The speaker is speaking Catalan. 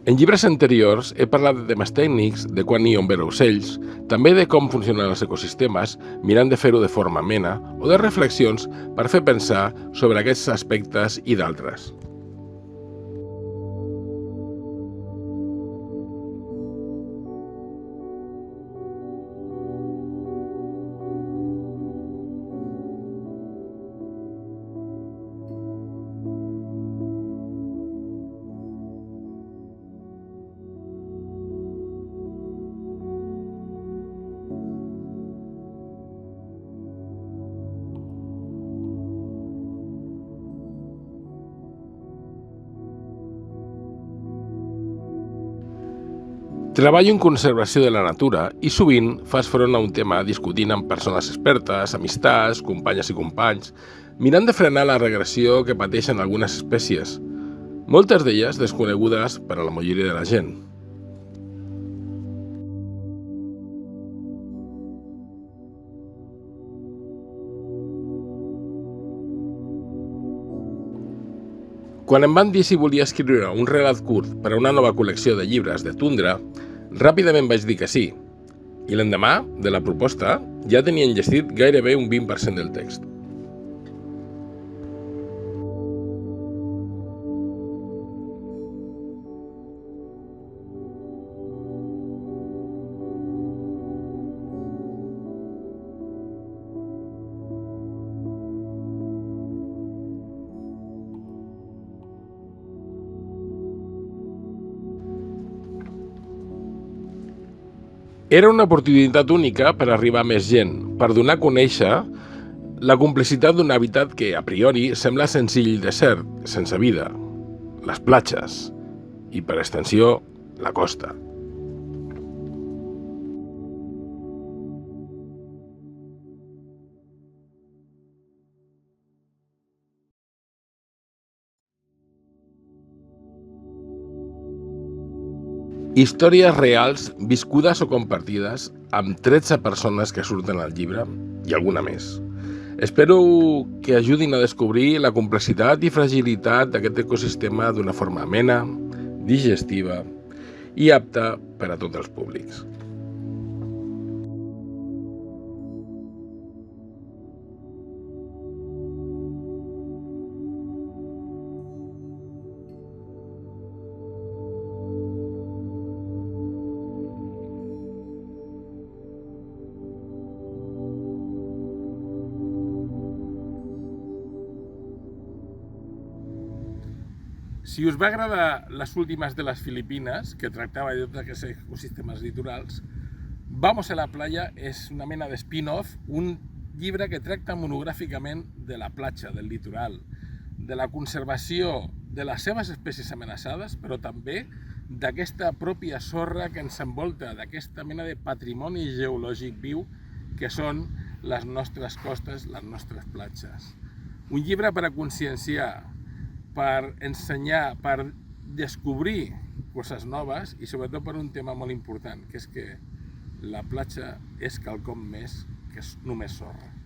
En llibres anteriors he parlat de temes tècnics, de quan i on veure ocells, també de com funcionen els ecosistemes, mirant de fer-ho de forma amena, o de reflexions per fer pensar sobre aquests aspectes i d'altres. Treballo en conservació de la natura i sovint fas front a un tema discutint amb persones expertes, amistats, companyes i companys, mirant de frenar la regressió que pateixen algunes espècies, moltes d'elles desconegudes per a la majoria de la gent. Quan em van dir si volia escriure un relat curt per a una nova col·lecció de llibres de tundra, ràpidament vaig dir que sí, i l'endemà de la proposta ja tenia enllestit gairebé un 20% del text. Era una oportunitat única per arribar a més gent, per donar a conèixer la complicitat d'un hàbitat que, a priori, sembla senzill i desert, sense vida, les platges i, per extensió, la costa. Històries reals, viscudes o compartides, amb 13 persones que surten al llibre i alguna més. Espero que ajudin a descobrir la complexitat i fragilitat d'aquest ecosistema d'una forma amena, digestiva i apta per a tots els públics. Si us va agradar les últimes de les Filipines, que tractava de tots aquests ecosistemes litorals, Vamos a la playa és una mena de spin-off, un llibre que tracta monogràficament de la platja, del litoral, de la conservació de les seves espècies amenaçades, però també d'aquesta pròpia sorra que ens envolta, d'aquesta mena de patrimoni geològic viu que són les nostres costes, les nostres platges. Un llibre per a conscienciar, per ensenyar, per descobrir coses noves i sobretot per un tema molt important, que és que la platja és quelcom més que és només sorra.